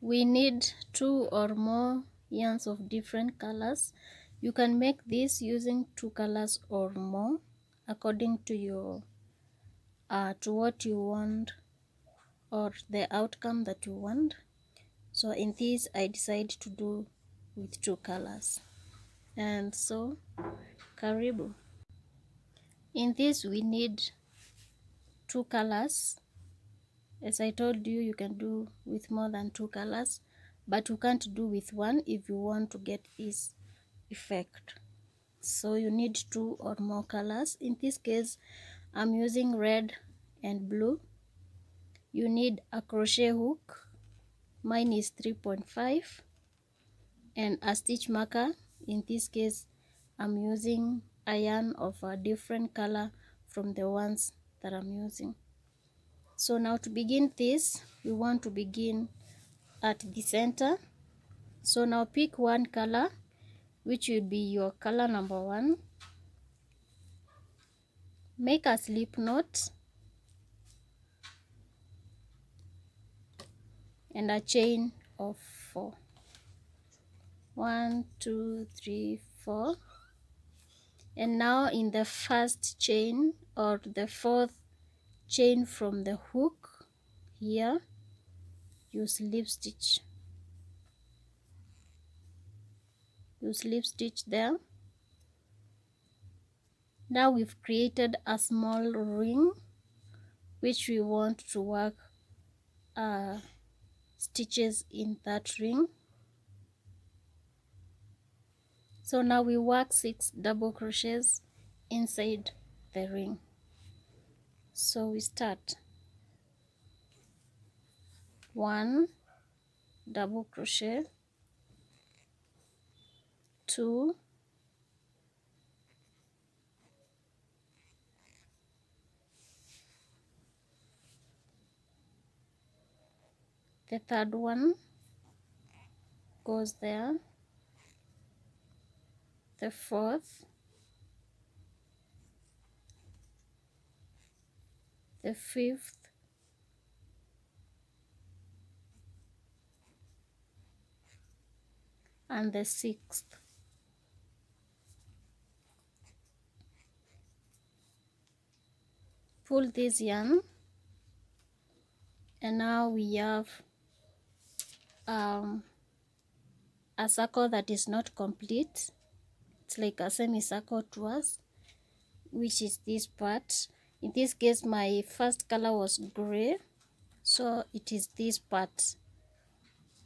we need 2 or more yarns of different colors. You can make this using 2 colors or more according to your to what you want or the outcome that you want. So in this I decide to do with 2 colors, and so karibu. In this we need 2 colors. As I told you, you can do with more than 2 colors, but you can't do with one if you want to get this effect. So you need 2 or more colors. In this case I'm using red and blue. You need a crochet hook, mine is 3.5, and a stitch marker. In this case I'm using a yarn of a different color from the ones that I'm using. So now to begin this, we want to begin at the center. So now pick one color, which will be your color number 1. Make a slip knot and a chain of 4. 1, 2, 3, 4. And now in the first chain or the 4th chain from the hook here, you slip stitch. You slip stitch there. Now we've created a small ring which we want to work stitches in that ring. So now we work 6 double crochets inside the ring. So we start 1 double crochet, 2, the third one goes there, the 4th, the 5th, and the 6th. Pull this yarn, and now we have a circle that is not complete. It's like a semicircle to us, which is this part. In this case my first color was gray, so it is this part.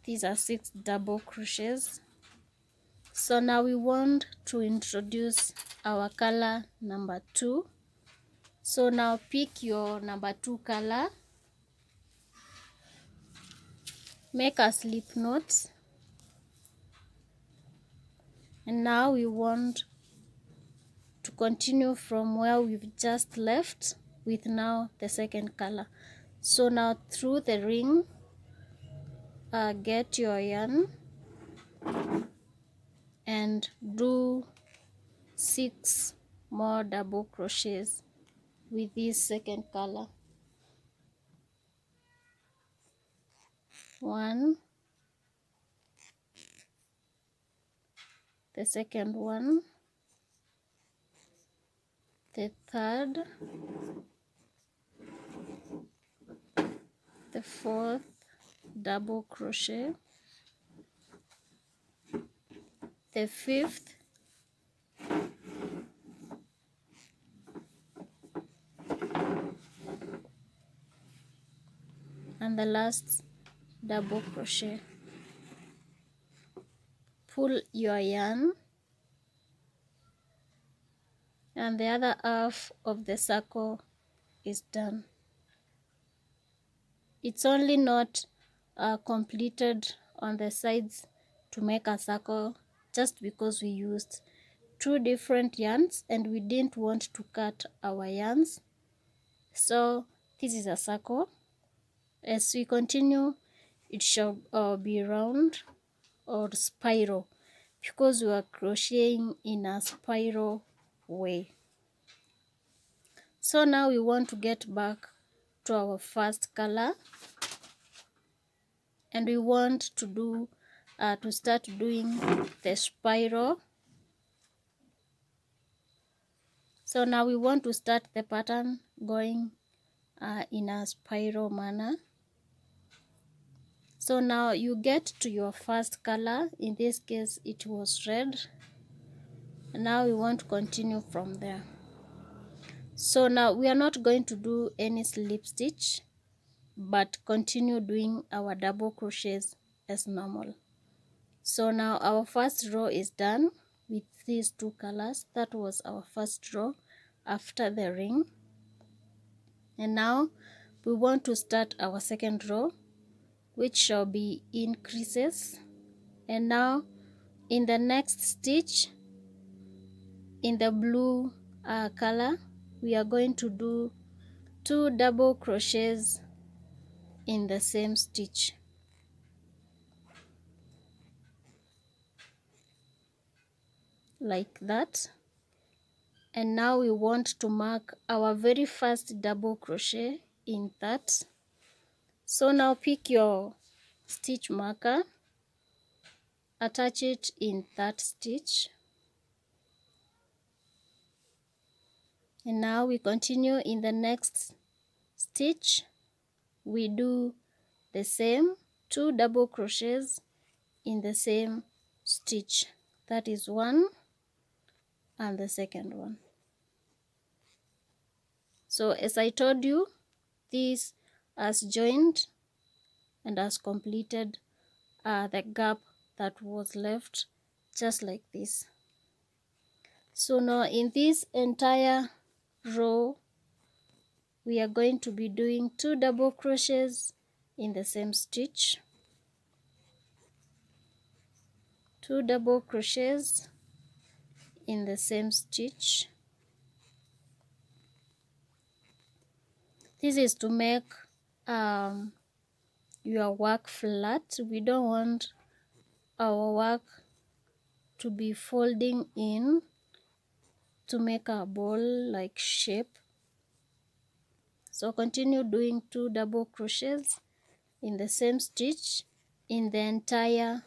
These are 6 double crochets. So now we want to introduce our color number 2. So now pick your number 2 color, make a slip knot, and now we want to continue from where we've just left with now the second color. So now through the ring, get your yarn and do 6 more double crochets with this second color. 1, the second one, the third, the 4th double crochet, the 5th, and the last double crochet. Pull your yarn, and the other half of the circle is done. It's only not completed on the sides to make a circle, just because we used 2 different yarns and we didn't want to cut our yarns. So this is a circle. As we continue, it shall be round or spiral, because we are crocheting in a spiral way. So now we want to get back to our first color, and we want to do to start doing the spiral. So now we want to start the pattern going in a spiral manner. So now you get to your first color, in this case it was red, and now we want to continue from there. So now we are not going to do any slip stitch, but continue doing our double crochets as normal. So now our first row is done with these two colors. That was our first row after the ring, and now we want to start our second row, which shall be increases. And now in the next stitch, in the blue color, we are going to do 2 double crochets in the same stitch, like that. And now we want to mark our very first double crochet in that. So now pick your stitch marker, attach it in that stitch, and now we continue in the next stitch. We do the same 2 double crochets in the same stitch. That is one and the second one. So as I told you, this has joined and has completed the gap that was left, just like this. So now in this entire row, we are going to be doing 2 double crochets in the same stitch, 2 double crochets in the same stitch. This is to make your work flat. We don't want our work to be folding in to make a ball like shape. So continue doing 2 double crochets in the same stitch in the entire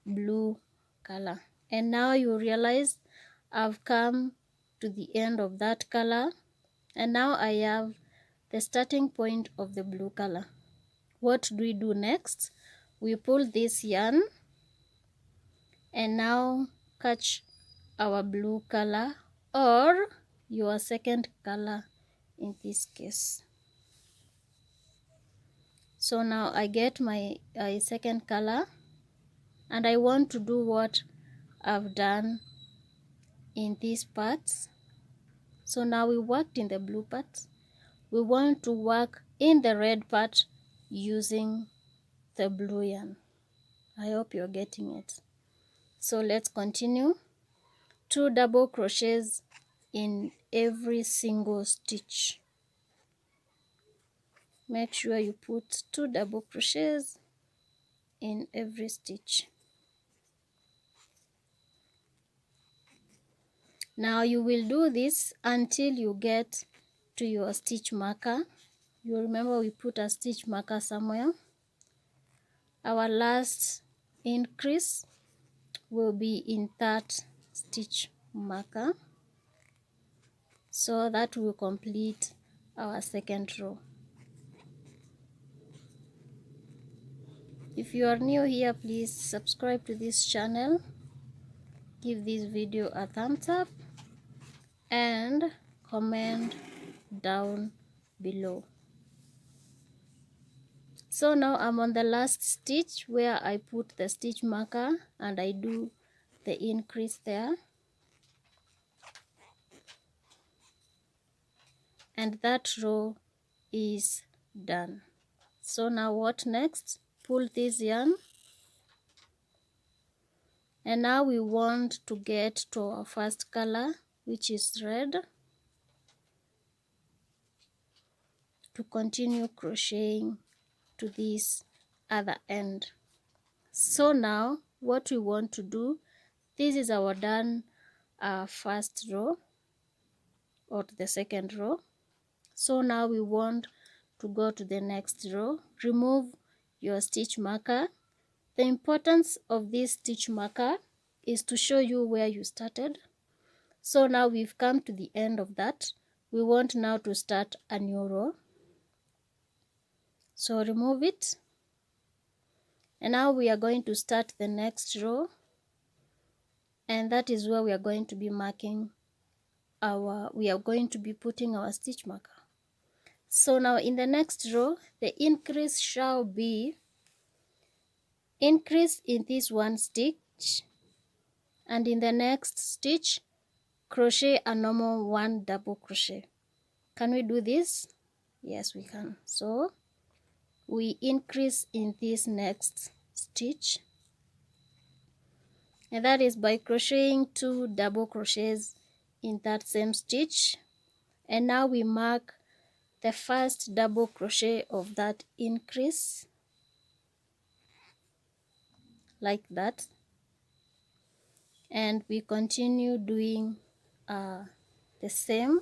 blue color. And now you realize I've come to the end of that color, and now I have the starting point of the blue color. What do we do next? We pull this yarn and now catch our blue color, or your second color in this case. So now I get my second color, and I want to do what I've done in these parts. So now we worked in the blue part. We want to work in the red part using the blue yarn. I hope you're getting it. So let's continue. 2 double crochets in every single stitch. Make sure you put 2 double crochets in every stitch. Now you will do this until you get to your stitch marker. You remember we put a stitch marker somewhere. Our last increase will be in that stitch marker, so that will complete our second row. If you are new here, please subscribe to this channel, give this video a thumbs up, and comment down below. So now I'm on the last stitch where I put the stitch marker and I do the increase there, and that row is done. So now what next? Pull this yarn, and now we want to get to our first color, which is red, to continue crocheting to this other end. So now what we want to do, this is our done first row or the second row. So now we want to go to the next row. Remove your stitch marker The importance of this stitch marker is to show you where you started. So now we've come to the end of that. We want now to start a new row. So remove it. And now we are going to start the next row. And that is where we are going to be marking we are going to be putting our stitch marker. So now in the next row, the increase shall be increase in this one stitch, and in the next stitch crochet a normal one double crochet. Can we do this? Yes, we can. So we increase in this next stitch, and that is by crocheting 2 double crochets in that same stitch. And now we mark the first double crochet of that increase, like that, and we continue doing the same.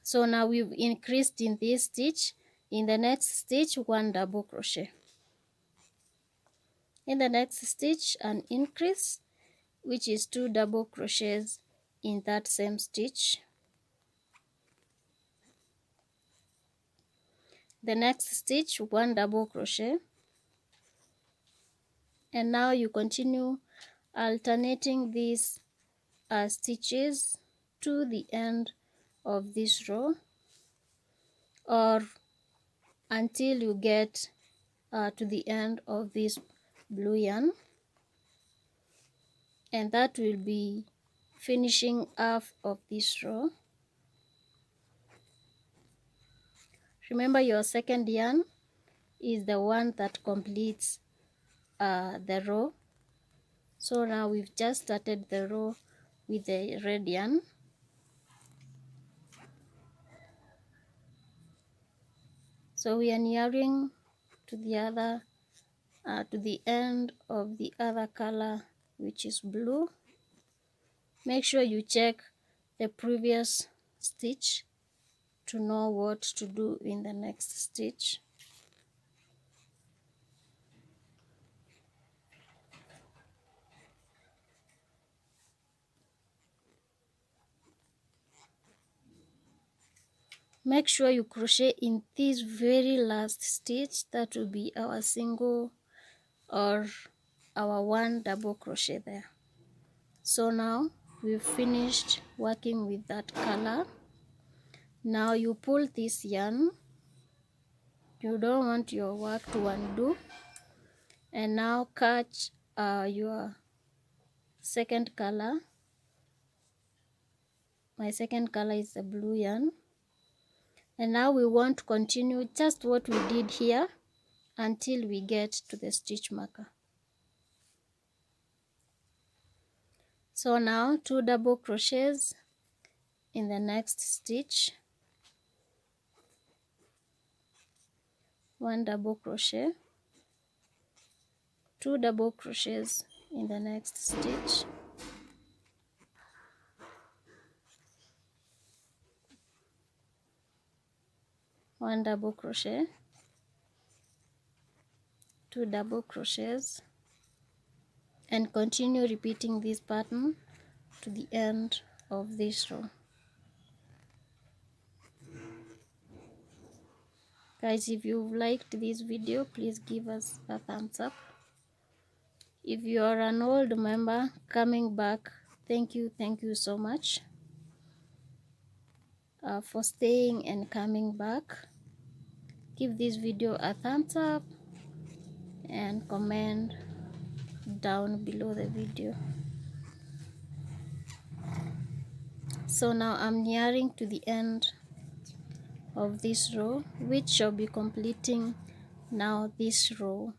So now we've increased in this stitch. In the next stitch, 1 double crochet. In the next stitch, an increase, which is 2 double crochets in that same stitch. The next stitch, 1 double crochet. And now you continue alternating these stitches to the end of this row, or until you get to the end of this blue yarn, and that will be finishing half of this row. Remember, your second yarn is the one that completes the row. So now we've just started the row with the red yarn. So we are nearing to the other to the end of the other color, which is blue. Make sure you check the previous stitch to know what to do in the next stitch. Make sure you crochet in this very last stitch. That will be our single or our 1 double crochet there. So now we've finished working with that color. Now you pull this yarn. You don't want your work to undo. And now catch your second color. My second color is the blue yarn. And now we want to continue just what we did here until we get to the stitch marker. So now 2 double crochets in the next stitch, 1 double crochet, 2 double crochets in the next stitch, 1 double crochet, 2 double crochets, and continue repeating this pattern to the end of this row. Guys, if you've liked this video, please give us a thumbs up. If you are an old member coming back, thank you so much for staying and coming back. Give this video a thumbs up and comment down below the video. So now I'm nearing to the end of this row, which shall be completing now this row,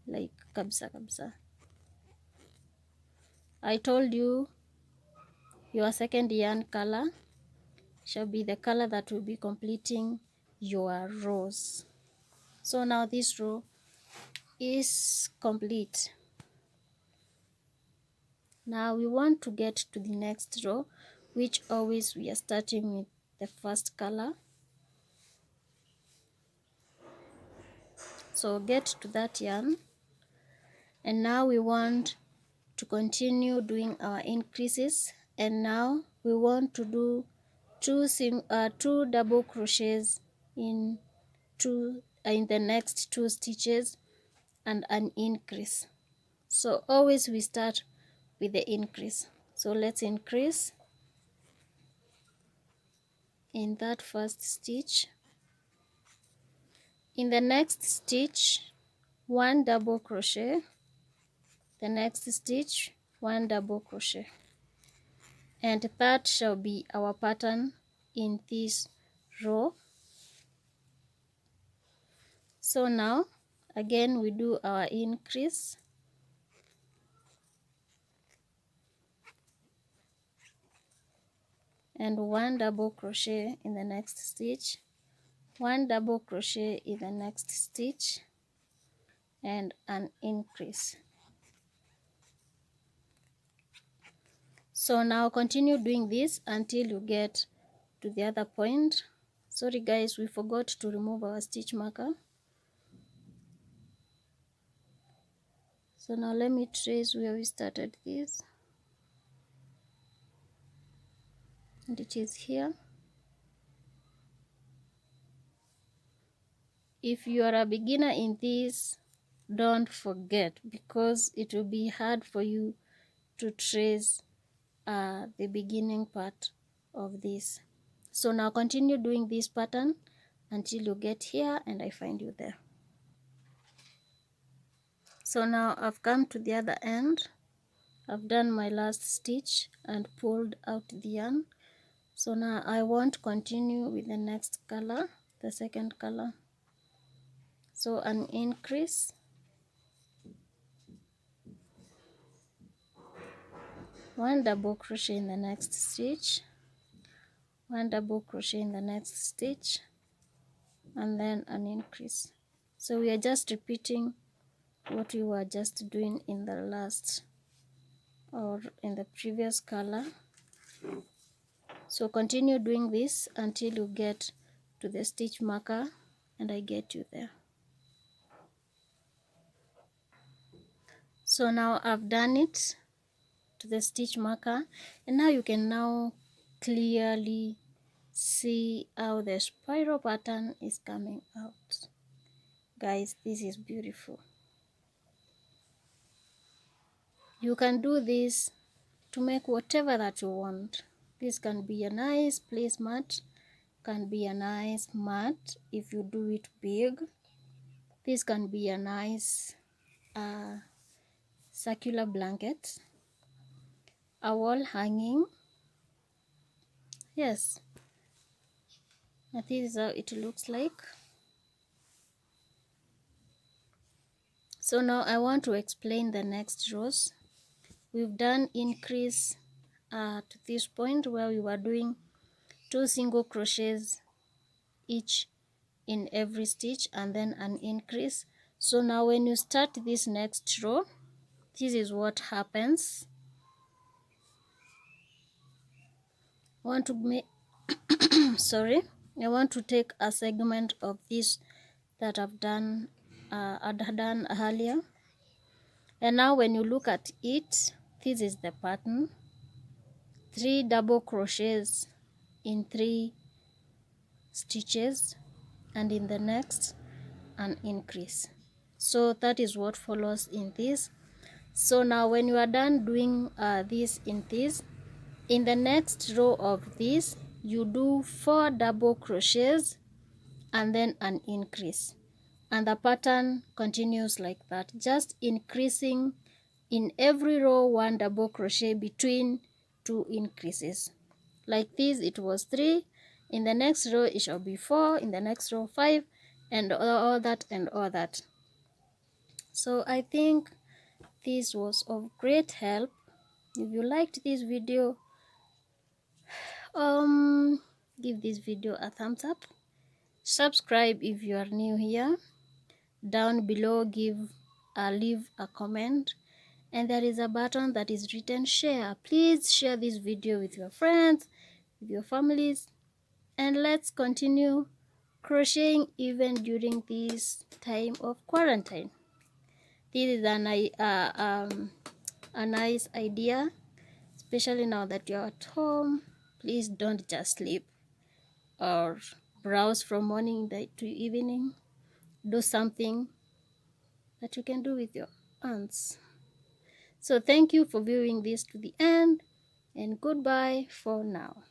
like kabisa kabisa. I told you your second yarn color shall be the color that will be completing your rows. So now this row is complete. Now we want to get to the next row, which always we are starting with the first color. So get to that yarn, and now we want to continue doing our increases, and now we want to do two double crochets in the next 2 stitches and an increase. So always we start with the increase. So let's increase in that first stitch. In the next stitch, 1 double crochet, the next stitch 1 double crochet, and that shall be our pattern in this row. So now again we do our increase, and 1 double crochet in the next stitch, 1 double crochet in the next stitch, and an increase. So now continue doing this until you get to the other point. Sorry guys, we forgot to remove our stitch marker. So now let me trace where we started this, and it is here. If you are a beginner in this, don't forget, because it will be hard for you to trace the beginning part of this. So now continue doing this pattern until you get here and I find you there. So now I've come to the other end. I've done my last stitch and pulled out the yarn. So now I want to continue with the next color, the second color. So an increase, 1 double crochet in the next stitch, 1 double crochet in the next stitch, and then an increase. So we are just repeating what we were just doing in the last or in the previous color. So continue doing this until you get to the stitch marker and I get you there. So now I've done it to the stitch marker, and now you can now clearly see how the spiral pattern is coming out. Guys, this is beautiful. You can do this to make whatever that you want. This can be a nice placemat, can be a nice mat if you do it big. This can be a nice circular blanket, a wall hanging. Yes, this is how it looks like. So now I want to explain the next rows. We've done increase to this point where we were doing 2 single crochets each in every stitch and then an increase. So now when you start this next row, this is what happens. I want to make sorry, I want to take a segment of this that I've done earlier, and now when you look at it, this is the pattern: 3 double crochets in 3 stitches, and in the next an increase. So that is what follows in this. So now when you are done doing this in this, in the next row of this you do 4 double crochets and then an increase, and the pattern continues like that, just increasing in every row 1 double crochet between 2 increases. Like this, it was 3, in the next row it shall be 4, in the next row 5, and all that and all that. So I think this was of great help. If you liked this video, give this video a thumbs up. Subscribe if you are new here. Down below, leave a comment, and there is a button that is written share. Please share this video with your friends, with your families, and let's continue crocheting even during this time of quarantine. This is a nice idea, especially now that you're at home. Please don't just sleep or browse from morning to evening. Do something that you can do with your hands. So thank you for viewing this to the end, and goodbye for now.